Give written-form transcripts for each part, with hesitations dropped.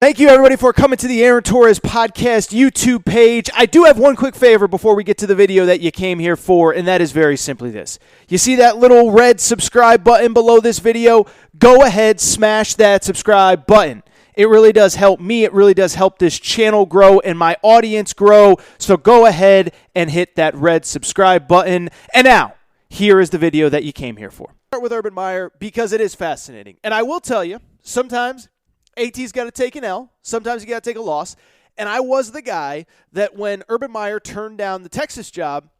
Thank you, everybody, for coming to the Aaron Torres Podcast YouTube page. I do have one quick favor before we get to the video that you came here for, and that is very simply this. You see that little red subscribe button below this video? Go ahead, smash that subscribe button. It really does help me. It really does help this channel grow and my audience grow. So go ahead and hit that red subscribe button. And now, here is the video that you came here for. Start with Urban Meyer because it is fascinating. And I will tell you, sometimes AT's got to take an L. Sometimes you got to take a loss. And I was the guy that when Urban Meyer turned down the Texas job,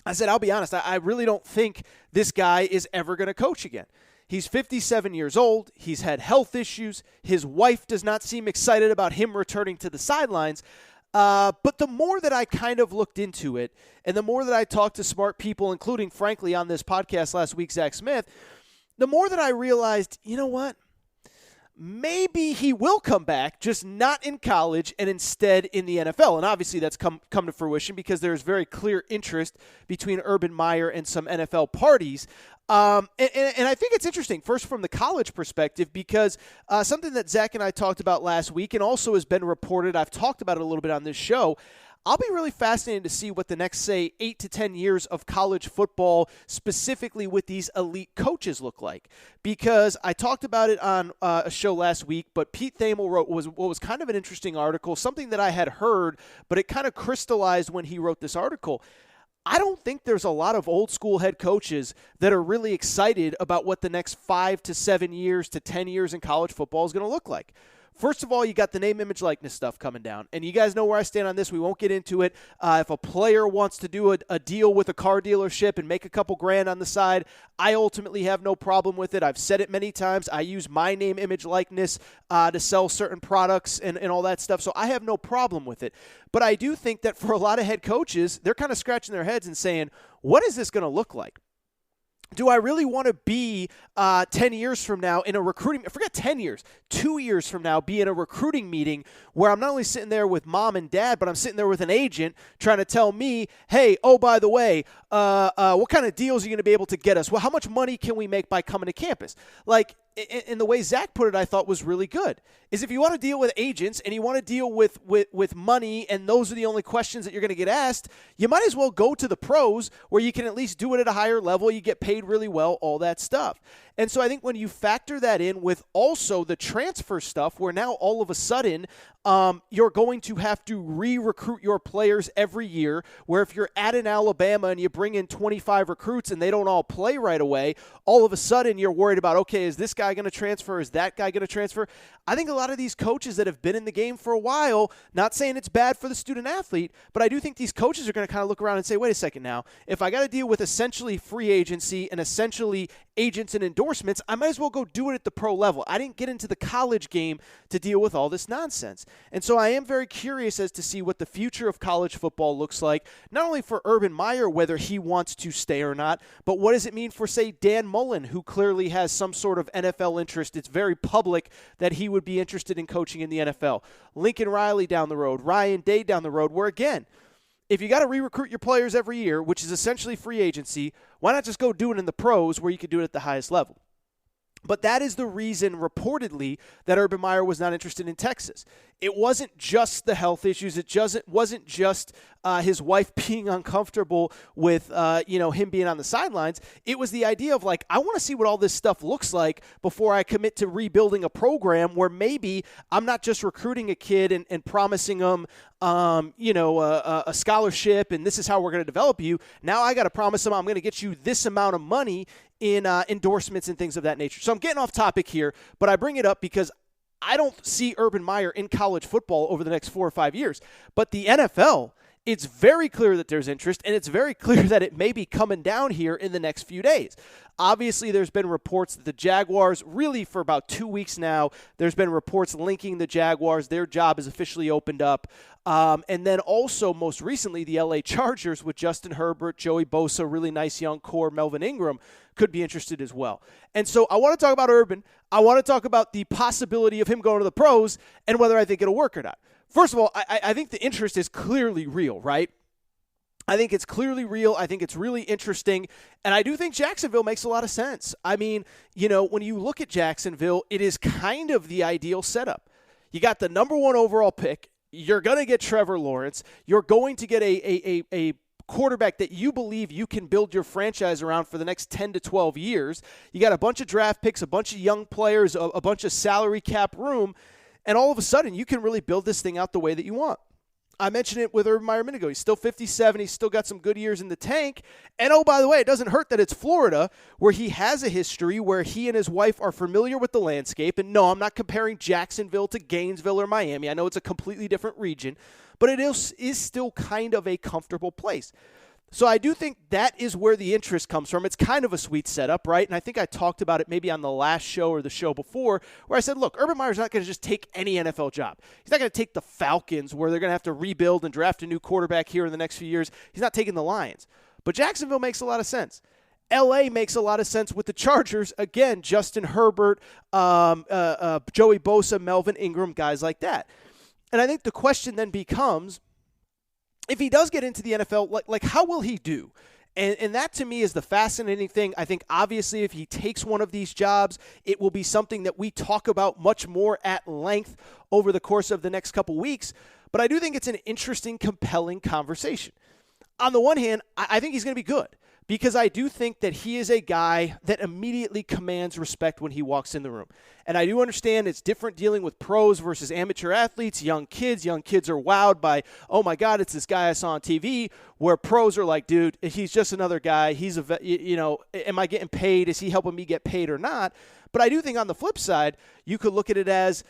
I said, I'll be honest, I really don't think this guy is ever going to coach again. He's 57 years old. He's had health issues. His wife does not seem excited about him returning to the sidelines. But the more that I kind of looked into it, and the more that I talked to smart people, including, frankly, on this podcast last week, Zach Smith, the more that I realized, you know what? Maybe he will come back, just not in college and instead in the NFL. And obviously that's come to fruition because there's very clear interest between Urban Meyer and some NFL parties. And I think it's interesting, first from the college perspective, because something that Zach and I talked about last week and also has been reported, I've talked about it a little bit on this show, I'll be really fascinated to see what the next, say, 8 to 10 years of college football, specifically with these elite coaches, look like. Because I talked about it on a show last week, but Pete Thamel wrote what was kind of an interesting article, something that I had heard, but it kind of crystallized when he wrote this article. I don't think there's a lot of old school head coaches that are really excited about what the next 5 to 7 years to 10 years in college football is going to look like. First of all, you got the name, image, likeness stuff coming down. And you guys know where I stand on this. We won't get into it. If a player wants to do a deal with a car dealership and make a couple grand on the side, I ultimately have no problem with it. I've said it many times. I use my name, image, likeness to sell certain products and all that stuff. So I have no problem with it. But I do think that for a lot of head coaches, they're kind of scratching their heads and saying, what is this going to look like? Do I really want to be 10 years from now in a recruiting – forget 10 years, 2 years from now be in a recruiting meeting where I'm not only sitting there with mom and dad, but I'm sitting there with an agent trying to tell me, hey, oh, by the way, what kind of deals are you going to be able to get us? Well, how much money can we make by coming to campus? Like, in the way Zach put it, I thought was really good, is if you want to deal with agents and you want to deal with money and those are the only questions that you're going to get asked, you might as well go to the pros where you can at least do it at a higher level, you get paid really well, all that stuff. And so I think when you factor that in with also the transfer stuff where now all of a sudden you're going to have to re-recruit your players every year, where if you're at an Alabama and you bring in 25 recruits and they don't all play right away, all of a sudden you're worried about, okay, is this guy going to transfer? Is that guy going to transfer? I think a lot of these coaches that have been in the game for a while, not saying it's bad for the student athlete, but I do think these coaches are going to kind of look around and say, wait a second now, if I got to deal with essentially free agency and essentially agents and endorsements, I might as well go do it at the pro level. I didn't get into the college game to deal with all this nonsense. And so I am very curious as to see what the future of college football looks like, not only for Urban Meyer, whether he wants to stay or not, but what does it mean for, say, Dan Mullen, who clearly has some sort of NFL interest. It's very public that he would be interested in coaching in the NFL. Lincoln Riley down the road, Ryan Day down the road, where again, if you got to re-recruit your players every year, which is essentially free agency, why not just go do it in the pros where you can do it at the highest level? But that is the reason, reportedly, that Urban Meyer was not interested in Texas. It wasn't just the health issues. It wasn't just his wife being uncomfortable with him being on the sidelines. It was the idea of, like, I want to see what all this stuff looks like before I commit to rebuilding a program where maybe I'm not just recruiting a kid and promising them a scholarship and this is how we're going to develop you. Now I got to promise them I'm going to get you this amount of money in endorsements and things of that nature. So I'm getting off topic here, but I bring it up because I don't see Urban Meyer in college football over the next 4 or 5 years. But the NFL, it's very clear that there's interest, and it's very clear that it may be coming down here in the next few days. Obviously, there's been reports that the Jaguars, really for about 2 weeks now, there's been reports linking the Jaguars. Their job is officially opened up. And then also, most recently, the LA Chargers with Justin Herbert, Joey Bosa, really nice young core, Melvin Ingram, could be interested as well. And so I want to talk about Urban. I want to talk about the possibility of him going to the pros and whether I think it'll work or not. First of all, I think the interest is clearly real, right? I think it's clearly real. I think it's really interesting. And I do think Jacksonville makes a lot of sense. I mean, when you look at Jacksonville, it is kind of the ideal setup. You got the number 1 overall pick. You're going to get Trevor Lawrence. You're going to get a quarterback that you believe you can build your franchise around for the next 10 to 12 years. You got a bunch of draft picks, a bunch of young players, a bunch of salary cap room, and all of a sudden you can really build this thing out the way that you want. I mentioned it with Urban Meyer a minute ago. He's still 57. He's still got some good years in the tank. And oh, by the way, it doesn't hurt that it's Florida, where he has a history, where he and his wife are familiar with the landscape. And no, I'm not comparing Jacksonville to Gainesville or Miami. I know it's a completely different region, but it is still kind of a comfortable place. So I do think that is where the interest comes from. It's kind of a sweet setup, right? And I think I talked about it maybe on the last show or the show before, where I said, look, Urban Meyer's not going to just take any NFL job. He's not going to take the Falcons, where they're going to have to rebuild and draft a new quarterback here in the next few years. He's not taking the Lions. But Jacksonville makes a lot of sense. L.A. makes a lot of sense with the Chargers. Again, Justin Herbert, Joey Bosa, Melvin Ingram, guys like that. And I think the question then becomes, if he does get into the NFL, like how will he do? And that to me is the fascinating thing. I think obviously if he takes one of these jobs, it will be something that we talk about much more at length over the course of the next couple weeks. But I do think it's an interesting, compelling conversation. On the one hand, I think he's going to be good, because I do think that he is a guy that immediately commands respect when he walks in the room. And I do understand it's different dealing with pros versus amateur athletes, young kids. Young kids are wowed by, oh my God, it's this guy I saw on TV, where pros are like, dude, he's just another guy. He's am I getting paid? Is he helping me get paid or not? But I do think on the flip side, you could look at it as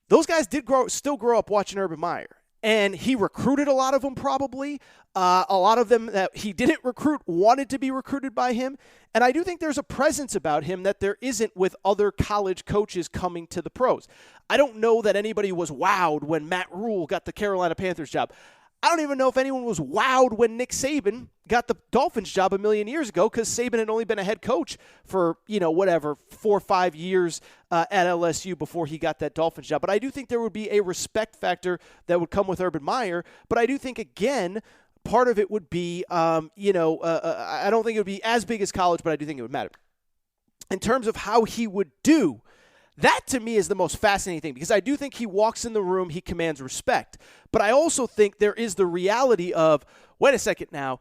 those guys still grow up watching Urban Meyer. And he recruited a lot of them probably. A lot of them that he didn't recruit wanted to be recruited by him. And I do think there's a presence about him that there isn't with other college coaches coming to the pros. I don't know that anybody was wowed when Matt Rule got the Carolina Panthers job. I don't even know if anyone was wowed when Nick Saban got the Dolphins job a million years ago, because Saban had only been a head coach for, 4 or 5 years at LSU before he got that Dolphins job. But I do think there would be a respect factor that would come with Urban Meyer. But I do think, again, part of it would be, I don't think it would be as big as college, but I do think it would matter. In terms of how he would do, that to me is the most fascinating thing, because I do think he walks in the room, he commands respect. But I also think there is the reality of, wait a second now,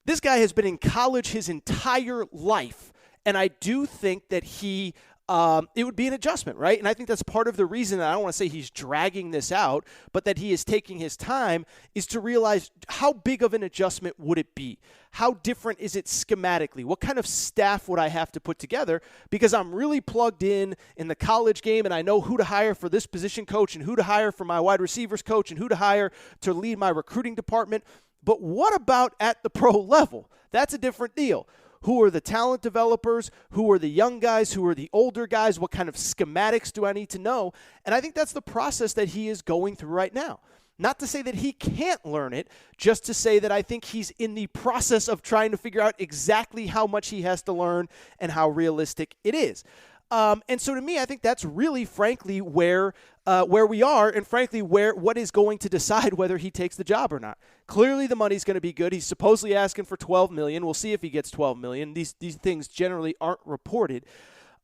this guy has been in college his entire life, and I do think that it would be an adjustment, right? And I think that's part of the reason that I don't want to say he's dragging this out, but that he is taking his time, is to realize how big of an adjustment would it be? How different is it schematically? What kind of staff would I have to put together? Because I'm really plugged in the college game, and I know who to hire for this position coach, and who to hire for my wide receivers coach, and who to hire to lead my recruiting department. But what about at the pro level? That's a different deal. Who are the talent developers? Who are the young guys? Who are the older guys? What kind of schematics do I need to know? And I think that's the process that he is going through right now. Not to say that he can't learn it, just to say that I think he's in the process of trying to figure out exactly how much he has to learn and how realistic it is. And so to me, I think that's really, frankly, where we are, and frankly, what is going to decide whether he takes the job or not. Clearly, the money's going to be good. He's supposedly asking for $12 million. We'll see if he gets $12 million. These things generally aren't reported.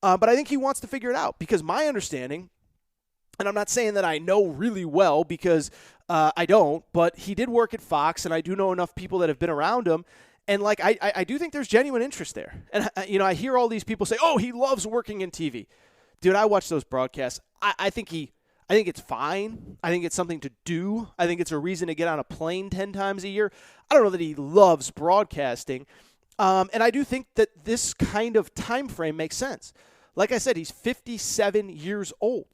But I think he wants to figure it out, because my understanding, and I'm not saying that I know really well, because I don't, but he did work at Fox, and I do know enough people that have been around him. And I do think there's genuine interest there. And I hear all these people say, "Oh, he loves working in TV." Dude, I watch those broadcasts. I think it's fine. I think it's something to do. I think it's a reason to get on a plane 10 times a year. I don't know that he loves broadcasting. And I do think that this kind of time frame makes sense. Like I said, he's 57 years old.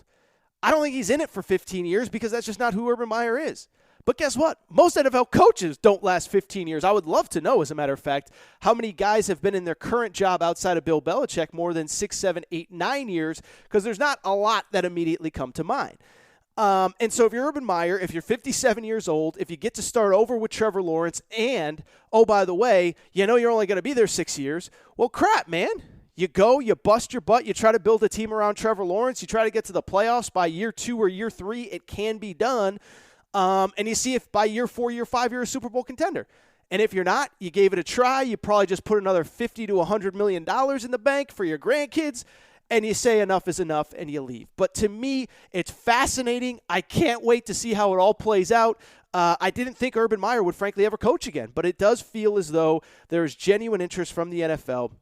I don't think he's in it for 15 years, because that's just not who Urban Meyer is. But guess what? Most NFL coaches don't last 15 years. I would love to know, as a matter of fact, how many guys have been in their current job outside of Bill Belichick more than 6, 7, 8, 9 years, because there's not a lot that immediately come to mind. And so if you're Urban Meyer, if you're 57 years old, if you get to start over with Trevor Lawrence, and, oh, by the way, you're only going to be there 6 years, well, crap, man. You go, you bust your butt, you try to build a team around Trevor Lawrence, you try to get to the playoffs by year 2 or year 3, it can be done. And you see if by year 4, year 5, you're a Super Bowl contender. And if you're not, you gave it a try. You probably just put another $50 to $100 million in the bank for your grandkids. and you say enough is enough and you leave. But to me, it's fascinating. I can't wait to see how it all plays out. I didn't think Urban Meyer would frankly ever coach again, but it does feel as though there is genuine interest from the NFL